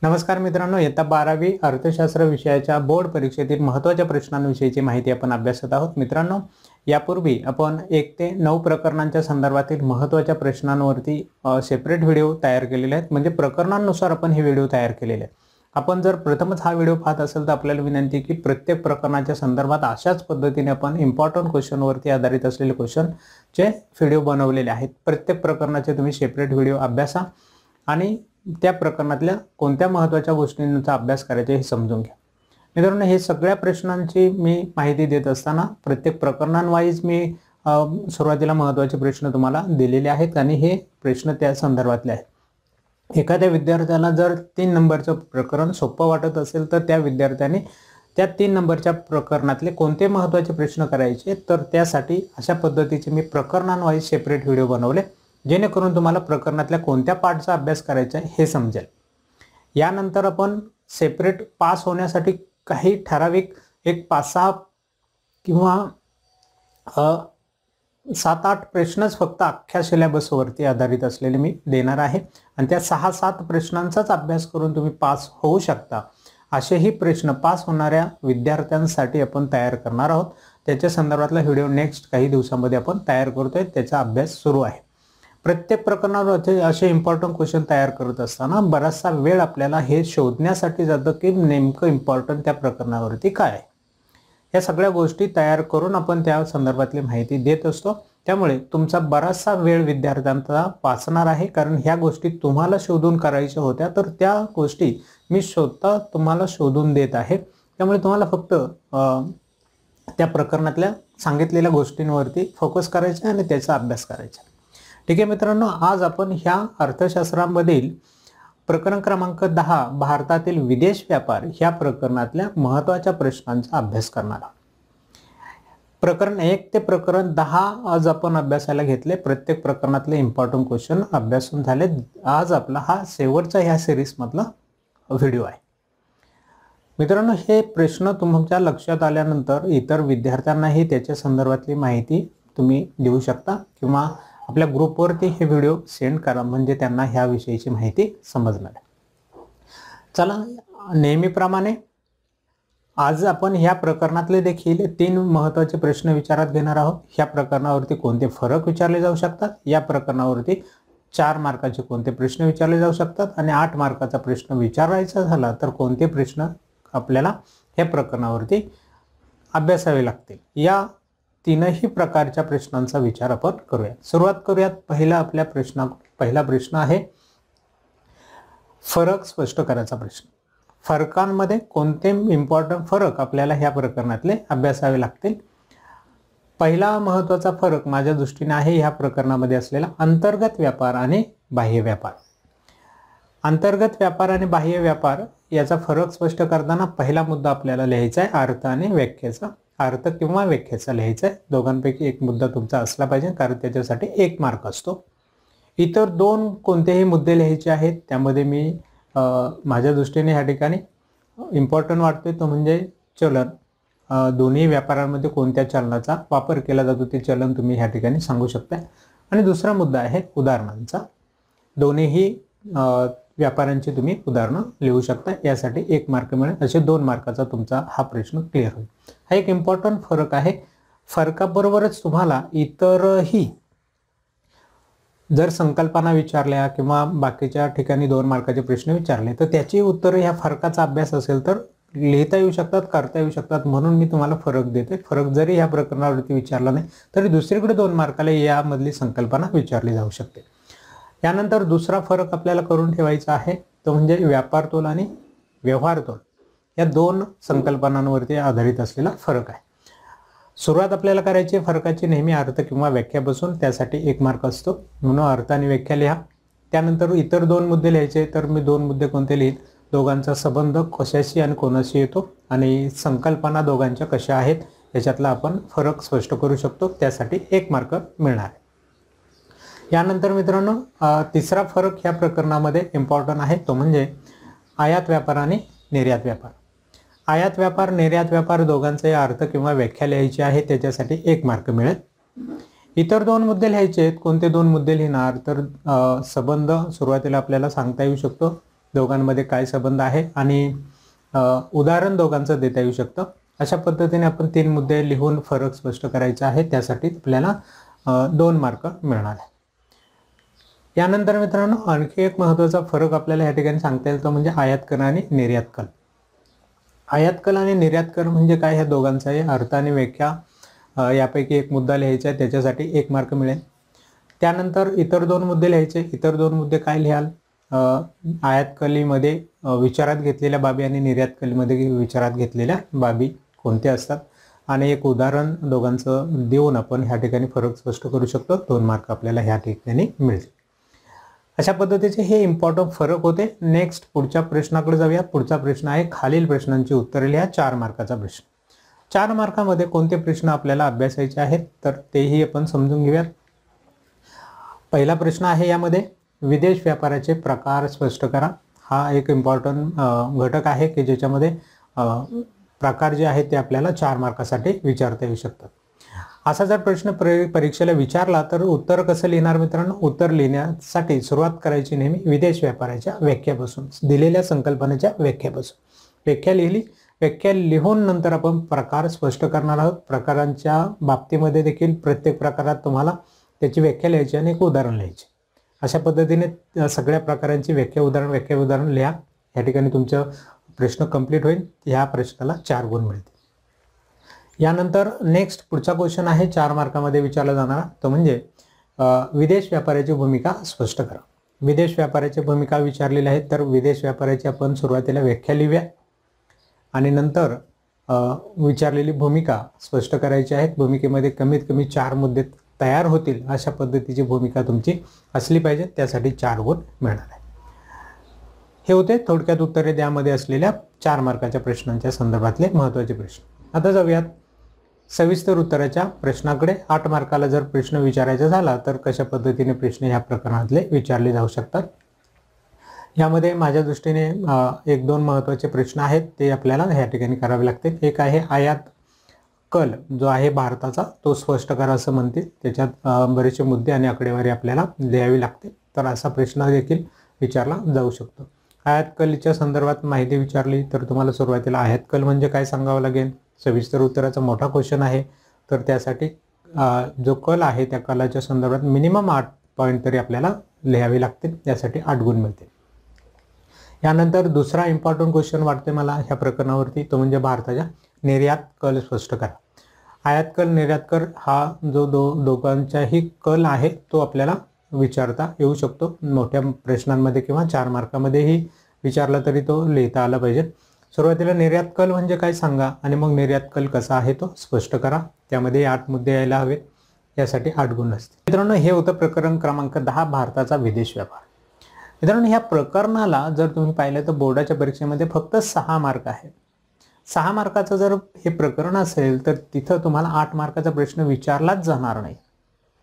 नमस्कार मित्रांनो, इयत्ता 12वी अर्थशास्त्र विषयाच्या बोर्ड परीक्षेतील महत्त्वाच्या प्रश्नांविषयीची माहिती आपण अभ्यासत आहोत। मित्रांनो, यापूर्वी आपण 1 ते 9 प्रकरणांच्या संदर्भातील महत्त्वाच्या प्रश्नांवरती सेपरेट व्हिडिओ तयार केलेले आहेत। म्हणजे प्रकरणांनुसार आपण हे व्हिडिओ तयार केलेले आहेत। आपण जर प्रथमच हा व्हिडिओ पाहत असेल तर आपल्याला विनंती की प्रत्येक प्रकरणाच्या संदर्भात अशाच पद्धतीने आपण इम्पॉर्टंट क्वेश्चनवरती आधारित असलेले क्वेश्चनचे व्हिडिओ बनवलेले आहेत। प्रत्येक प्रकरणाचे तुम्ही सेपरेट व्हिडिओ अभ्यासा आणि त्या प्रकरणातल्या कोणत्या महत्त्वाच्या गोष्टींचा अभ्यास करायचा हे समजून घ्या। मित्रांनो, हे सगळ्या प्रश्नांची मी माहिती देत असताना प्रत्येक प्रकरणांवाईज मी सुरुवातीला महत्त्वाचे प्रश्न तुम्हाला दिलेले आहेत आणि हे प्रश्न त्या संदर्भातले आहेत। एखाद्या विद्यार्थ्याला जर 3 नंबरचं प्रकरण सोपं वाटत असेल तर त्या विद्यार्थ्याने त्या 3 नंबरच्या प्रकरणातले कोणते महत्त्वाचे प्रश्न करायचे, तर त्यासाठी अशा पद्धतीचे मी प्रकरणांवाईज सेपरेट व्हिडिओ बनवले, जेणेकरून तुम्हाला प्रकरणातल्या कोणत्या पार्टचा अभ्यास करायचा आहे हे समजेल। यानंतर आपण सेपरेट पास होण्यासाठी काही ठराविक एक 5-6 किंवा 7-8 प्रश्नच फक्त अख्ख्या सिलेबसवरती आधारित असलेले मी देणार आहे आणि त्या 6-7 प्रश्नांचाच अभ्यास करून तुम्ही पास होऊ शकता असेही प्रश्न पास होणाऱ्या विद्यार्थ्यांसाठी आपण तयार करणार आहोत। त्याच्या संदर्भातला व्हिडिओ नेक्स्ट काही दिवसांमध्ये आपण तयार करतोय, त्याचा अभ्यास सुरू आहे। प्रत्येक प्रकरणावर असे इम्पॉर्टंट क्वेश्चन तयार करत असताना बराचसा वेळ आपल्याला हे शोधण्यासाठी जातं की नेमकं इम्पॉर्टंट त्या प्रकरणावरती काय आहे। या सगळ्या गोष्टी तयार करून आपण त्या संदर्भातली माहिती देत असतो। त्यामुळे तुमचा बराचसा वेळ विद्यार्थ्यांचा वाचणार आहे, कारण ह्या गोष्टी तुम्हाला शोधून करायच्या होत्या, तर त्या गोष्टी मी स्वतः तुम्हाला शोधून देत आहे। त्यामुळे तुम्हाला फक्त त्या प्रकरणातल्या सांगितलेल्या गोष्टींवरती फोकस करायचा आणि त्याचा अभ्यास करायचा। ठीक आहे मित्रांनो, आज आपण ह्या अर्थशास्त्रामधील प्रकरण क्रमांक 10 भारतातील विदेश व्यापार ह्या प्रकरणातल्या महत्त्वाच्या प्रश्नांचा अभ्यास करणार आहोत। प्रकरण 1 ते प्रकरण 10 आज आपण अभ्यासाला घेतले। प्रत्येक प्रकरणातले इम्पॉर्टंट क्वेश्चन अभ्यासून झाले। आज आपला हा शेवटचा ह्या सिरीज मधला व्हिडिओ आहे। मित्रांनो, हे प्रश्न तुमच्या लक्षात आल्यानंतर इतर विद्यार्थ्यांनाही त्याच्या संदर्भातली माहिती तुम्ही देऊ शकता किंवा आपल्या ग्रुपवरती हे व्हिडिओ सेंड करा, म्हणजे त्यांना ह्या विषयीची माहिती समजणार आहे। चला, नेहमीप्रमाणे आज आपण ह्या प्रकरणातले देखील 3 महत्त्वाचे प्रश्न विचारात घेणार आहोत। ह्या प्रकरणावरती कोणते फरक विचारले जाऊ शकतात, या प्रकरणावरती 4 मार्काचे कोणते प्रश्न विचारले जाऊ शकतात आणि 8 मार्काचा प्रश्न विचारायचा झाला तर कोणते प्रश्न आपल्याला ह्या प्रकरणावरती अभ्यासावे लागतील, या 3ही प्रकारच्या प्रश्नांचा विचार आपण करूया। सुरुवात करूयात पहिला प्रश्न आहे फरक स्पष्ट करायचा प्रश्न। फरकांमध्ये कोणते इम्पॉर्टंट फरक आपल्याला ह्या प्रकरणातले अभ्यासावे लागतील। पहिला महत्त्वाचा फरक माझ्या दृष्टीने आहे ह्या प्रकरणामध्ये असलेला अंतर्गत व्यापार आणि बाह्य व्यापार। अंतर्गत व्यापार आणि बाह्य व्यापार याचा फरक स्पष्ट करताना पहिला मुद्दा आपल्याला लिहायचा आहे अर्थ आणि व्याख्येचा। अर्थ किंवा व्याख्येचा लिहायचा आहे। दोघांपैकी एक मुद्दा तुमचा असला पाहिजे, कारण त्याच्यासाठी 1 मार्क असतो। इतर 2 कोणतेही मुद्दे लिहायचे आहेत, त्यामध्ये मी माझ्या दृष्टीने ह्या ठिकाणी इम्पॉर्टंट वाटतोय तो म्हणजे चलन। दोन्ही व्यापारांमध्ये कोणत्या चलनाचा वापर केला जातो ते चलन तुम्ही ह्या ठिकाणी सांगू शकता। आणि दुसरा मुद्दा आहे उदाहरणांचा। दोन्हीही व्यापारांची तुम्ही उदाहरणं लिहू शकता, यासाठी 1 मार्क मिळेल। असे 2 मार्काचा तुमचा हा प्रश्न क्लिअर होईल। हा एक इम्पॉर्टंट फरक आहे। फरकाबरोबरच तुम्हाला इतरही जर संकल्पना विचारल्या किंवा बाकीच्या ठिकाणी 2 मार्काचे प्रश्न विचारले तर त्याची उत्तरं ह्या फरकाचा अभ्यास असेल तर लिहिता येऊ शकतात, करता येऊ शकतात, म्हणून मी तुम्हाला फरक देते। फरक जरी ह्या प्रकरणावरती विचारला नाही तरी दुसरीकडे 2 मार्काला यामधली संकल्पना विचारली जाऊ शकते। यानंतर दुसरा फरक आपल्याला करून ठेवायचा आहे तो म्हणजे व्यापार तोल आणि व्यवहार तोल, या 2 संकल्पनांवरती आधारित असलेला फरक आहे। सुरुवात आपल्याला करायची फरकाची नेहमी अर्थ किंवा व्याख्यापासून, त्यासाठी 1 मार्क असतो, म्हणून अर्थ आणि व्याख्या लिहा। त्यानंतर इतर 2 मुद्दे लिहायचे, तर मी 2 मुद्दे कोणते लिहित, दोघांचा संबंध कशाशी आणि कोणाशी येतो आणि संकल्पना दोघांच्या कशा आहेत याच्यातला आपण फरक स्पष्ट करू शकतो, त्यासाठी 1 मार्क मिळणार आहे। यानंतर मित्रांनो, तिसरा फरक ह्या प्रकरणामध्ये इम्पॉर्टंट आहे तो म्हणजे आयात व्यापार आणि निर्यात व्यापार। आयात व्यापार निर्यात व्यापार दोघांचे अर्थ किंवा व्याख्या लिहायची आहे, त्याच्यासाठी 1 मार्क मिळेल। इतर 2 मुद्दे लिहायचे आहेत। कोणते 2 मुद्दे लिहिणार, तर संबंध सुरुवातीला आपल्याला सांगता येऊ शकतो दोघांमध्ये काय संबंध आहे आणि उदाहरण दोघांचं देता येऊ शकतं। अशा पद्धतीने आपण 3 मुद्दे लिहून फरक स्पष्ट करायचा आहे, त्यासाठी आपल्याला 2 मार्क मिळणार आहे। यानंतर मित्रांनो आणखी एक महत्त्वाचा फरक आपल्याला या ठिकाणी सांगता येईल तो म्हणजे आयात कर आणि निर्यात कर। आयात कर आणि निर्यात कर म्हणजे काय, ह्या दोघांचाही अर्थ आणि व्याख्या यापैकी एक मुद्दा लिहायचा आहे, त्याच्यासाठी 1 मार्क मिळेल। त्यानंतर इतर 2 मुद्दे लिहायचे। इतर 2 मुद्दे काय लिहाल, आयात कलीमध्ये विचारात घेतलेल्या बाबी आणि निर्यात कलीमध्ये विचारात घेतलेल्या बाबी कोणत्या असतात आणि एक उदाहरण दोघांचं देऊन आपण ह्या ठिकाणी फरक स्पष्ट करू शकतो। 2 मार्क आपल्याला ह्या ठिकाणी मिळतील। अशा पद्धतीचे हे इम्पॉर्टंट फरक होते। नेक्स्ट पुढच्या प्रश्नाकडे जाऊया। पुढचा प्रश्न आहे खालील प्रश्नांची उत्तरे लिहा, 4 मार्काचा प्रश्न। 4 मार्कामध्ये कोणते प्रश्न आपल्याला अभ्यासायचे आहेत तर तेही आपण समजून घेऊयात। पहिला प्रश्न आहे यामध्ये विदेश व्यापाराचे प्रकार स्पष्ट करा। हा एक इम्पॉर्टंट घटक आहे की ज्याच्यामध्ये प्रकार जे आहेत ते आपल्याला 4 मार्कासाठी विचारता येऊ शकतात। असा जर प्रश्न परीक्षेला विचारला तर उत्तर कसं लिहिणार मित्रांनो, उत्तर लिहिण्यासाठी सुरुवात करायची नेहमी विदेश व्यापाराच्या व्याख्यापासून, दिलेल्या संकल्पनेच्या व्याख्यापासून। व्याख्या लिहिली, व्याख्या लिहून नंतर आपण प्रकार स्पष्ट करणार आहोत। प्रकारांच्या बाबतीमध्ये देखील प्रत्येक प्रकारात तुम्हाला त्याची व्याख्या लिहायची आणि एक उदाहरण लिहायचे। अशा पद्धतीने सगळ्या प्रकारांची व्याख्या उदाहरण लिहा। या ठिकाणी तुमचं प्रश्न कंप्लीट होईल। ह्या प्रश्नाला 4 गुण मिळतील। यानंतर नेक्स्ट पुढचा क्वेश्चन आहे 4 मार्कामध्ये विचारला जाणारा, तो म्हणजे विदेश व्यापाराची भूमिका स्पष्ट करा। विदेश व्यापाराची भूमिका विचारलेली आहे तर विदेश व्यापाराची आपण सुरुवातीला व्याख्या लिहूया आणि नंतर विचारलेली भूमिका स्पष्ट करायची आहे। भूमिकेमध्ये कमीत कमी 4 मुद्दे तयार होतील अशा पद्धतीची भूमिका तुमची असली पाहिजे, त्यासाठी 4 गुण मिळणार आहे। हे होते थोडक्यात उत्तरे द्यामध्ये असलेल्या 4 मार्काच्या प्रश्नांच्या संदर्भातले महत्त्वाचे प्रश्न। आता जाऊयात सविस्तर उत्तराच्या प्रश्नाकडे। 8 मार्काला जर प्रश्न विचारायचा झाला तर कशा पद्धतीने प्रश्न ह्या प्रकरणातले विचारले जाऊ शकतात, यामध्ये माझ्या दृष्टीने 1-2 महत्त्वाचे प्रश्न आहेत ते आपल्याला ह्या ठिकाणी करावे लागतील। एक आहे आयात कल जो आहे भारताचा तो स्पष्ट करा असं म्हणते, त्याच्यात बरेचसे मुद्दे आणि आकडेवारी आपल्याला लिहावी लागते, तर असा प्रश्न देखील विचारला जाऊ शकतो। आयात कलच्या संदर्भात माहिती विचारली तर तुम्हाला सुरुवातीला आयात कल म्हणजे काय सांगावं लागेल। सविस्तर उत्तराचा मोठा क्वेश्चन आहे, तर त्यासाठी जो कल आहे त्या कलाच्या संदर्भात मिनिमम 8 पॉईंट तरी आपल्याला लिहावे लागतील, त्यासाठी 8 गुण मिळतील। यानंतर दुसरा इम्पॉर्टंट क्वेश्चन वाटते मला ह्या प्रकरणावरती, तो म्हणजे भारताच्या निर्यात कल स्पष्ट करा। आयात कल निर्यात कर हा जो दोघांचाही कल आहे तो आपल्याला विचारता येऊ शकतो मोठ्या प्रश्नांमध्ये किंवा 4 मार्कामध्येही विचारला तरी तो लिहिता आला पाहिजे। सुरुवातीला निर्यात कल म्हणजे काय सांगा आणि मग निर्यात कल कसा आहे तो स्पष्ट करा, त्यामध्ये 8 मुद्दे यायला हवेत, यासाठी 8 गुण असतील। मित्रांनो हे होतं प्रकरण क्रमांक 10 भारताचा विदेश व्यापार। मित्रांनो ह्या प्रकरणाला जर तुम्ही पाहिलं तर बोर्डाच्या परीक्षेमध्ये फक्त 6 मार्क आहेत। 6 मार्काचं जर हे प्रकरण असेल तर तिथं तुम्हाला 8 मार्काचा प्रश्न विचारलाच जाणार नाही।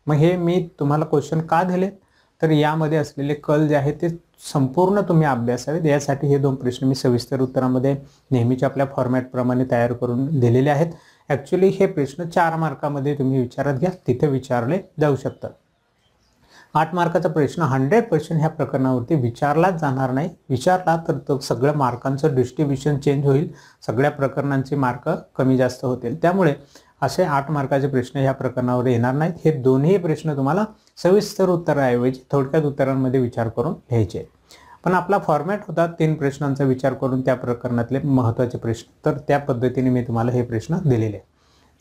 मग हे मी तुम्हाला क्वेश्चन का दिले तर यामध्ये असलेले कल जे आहेत ते संपूर्ण तुम्ही अभ्यासावेत, यासाठी हे 2 प्रश्न मी सविस्तर उत्तरामध्ये नेहमीच्या आपल्या फॉर्मॅटप्रमाणे तयार करून दिलेले आहेत। ॲक्च्युली हे प्रश्न 4 मार्कामध्ये तुम्ही विचारात घ्या, तिथे विचारले जाऊ शकतात। 8 मार्काचा प्रश्न 100% ह्या प्रकरणावरती विचारलाच जाणार नाही। विचारला तर तो सगळ्या मार्कांचं डिस्ट्रीब्युशन चेंज होईल, सगळ्या प्रकरणांचे मार्क कमी जास्त होतील, त्यामुळे असे 8 मार्काचे प्रश्न ह्या प्रकरणावर येणार नाहीत। हे दोन्ही प्रश्न तुम्हाला सविस्तर उत्तराऐवजी थोडक्यात उत्तरांमध्ये विचार करून लिहायचे। पण आपला फॉर्मॅट होता 3 प्रश्नांचा विचार करून त्या प्रकरणातले महत्त्वाचे प्रश्न, तर त्या पद्धतीने मी तुम्हाला हे प्रश्न दिलेले।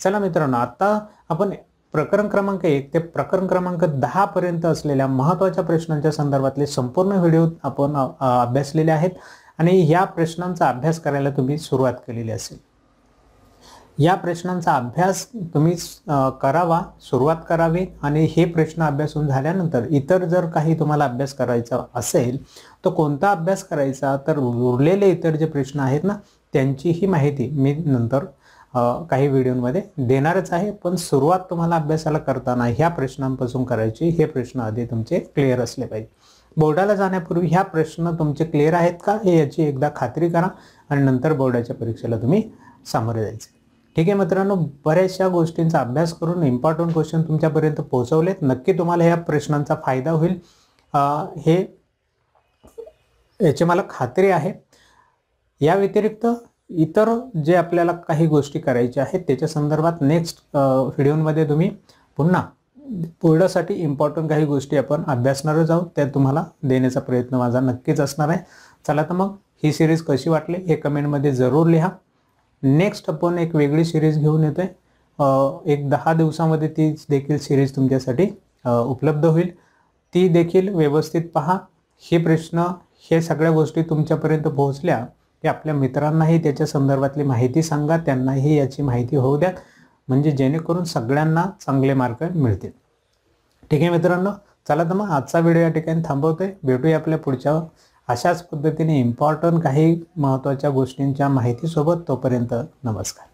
चला मित्रांनो आता आपण प्रकरण क्रमांक 1 ते प्रकरण क्रमांक 10 पर्यंत असलेल्या महत्त्वाच्या प्रश्नांच्या संदर्भातले संपूर्ण व्हिडिओ आपण अभ्यासलेले आहेत आणि या प्रश्नांचा अभ्यास करायला तुम्ही सुरुवात केलेली असेल। या प्रश्नांचा अभ्यास तुम्ही करावा, सुरुवात करावी आणि हे प्रश्न अभ्यासून झाल्यानंतर इतर जर काही तुम्हाला अभ्यास करायचा असेल तो कोणता अभ्यास करायचा, तर उरलेले इतर जे प्रश्न आहेत ना त्यांचीही माहिती मी नंतर काही व्हिडिओमध्ये देणारच आहे। पण सुरुवात तुम्हाला अभ्यासाला करताना ह्या प्रश्नांपासून करायची, हे प्रश्न आधी तुमचे क्लिअर असले पाहिजे। बोर्डाला जाण्यापूर्वी ह्या प्रश्न तुमचे क्लिअर आहेत का हे याची एकदा खात्री करा आणि नंतर बोर्डाच्या परीक्षेला तुम्ही सामोरे जायचे। ठीक आहे मित्रांनो, बऱ्याचशा गोष्टींचा अभ्यास करून इम्पॉर्टंट क्वेश्चन तुमच्यापर्यंत पोहोचवलेत। नक्की तुम्हाला ह्या प्रश्नांचा फायदा होईल। हे याची मला खात्री आहे. या व्यतिरिक्त इतर जे आपल्याला काही गोष्टी करायच्या आहेत त्याच्या संदर्भात नेक्स्ट व्हिडिओमध्ये तुम्ही पुन्हा पुढसाठी इम्पॉर्टंट काही गोष्टी आपण अभ्यासणारच आहोत, त्या तुम्हाला देण्याचा प्रयत्न माझा नक्कीच असणार आहे. चला तर मग ही सिरीज कशी वाटली हे कमेंटमध्ये जरूर लिहा. नेक्स्ट आपण एक वेगळी सिरीज घेऊन येतोय. एक 10 दिवसामध्ये ती देखील सिरीज तुमच्यासाठी उपलब्ध होईल. ती देखील व्यवस्थित पहा. हे प्रश्न हे सगळ्या गोष्टी तुमच्यापर्यंत पोहोचल्या की आपल्या मित्रांनाही त्याच्या संदर्भातली माहिती सांगा, त्यांनाही याची माहिती होऊ द्या, म्हणजे जेणेकरून सगळ्यांना चांगले मार्क मिळतील. ठीक आहे मित्रांनो, चला तर मग आजचा व्हिडिओ या ठिकाणी थांबवतोय. भेटूया आपल्या पुढच्या अशाच पद्धतीने इम्पॉर्टंट काही महत्त्वाच्या गोष्टींच्या माहितीसोबत. तोपर्यंत नमस्कार.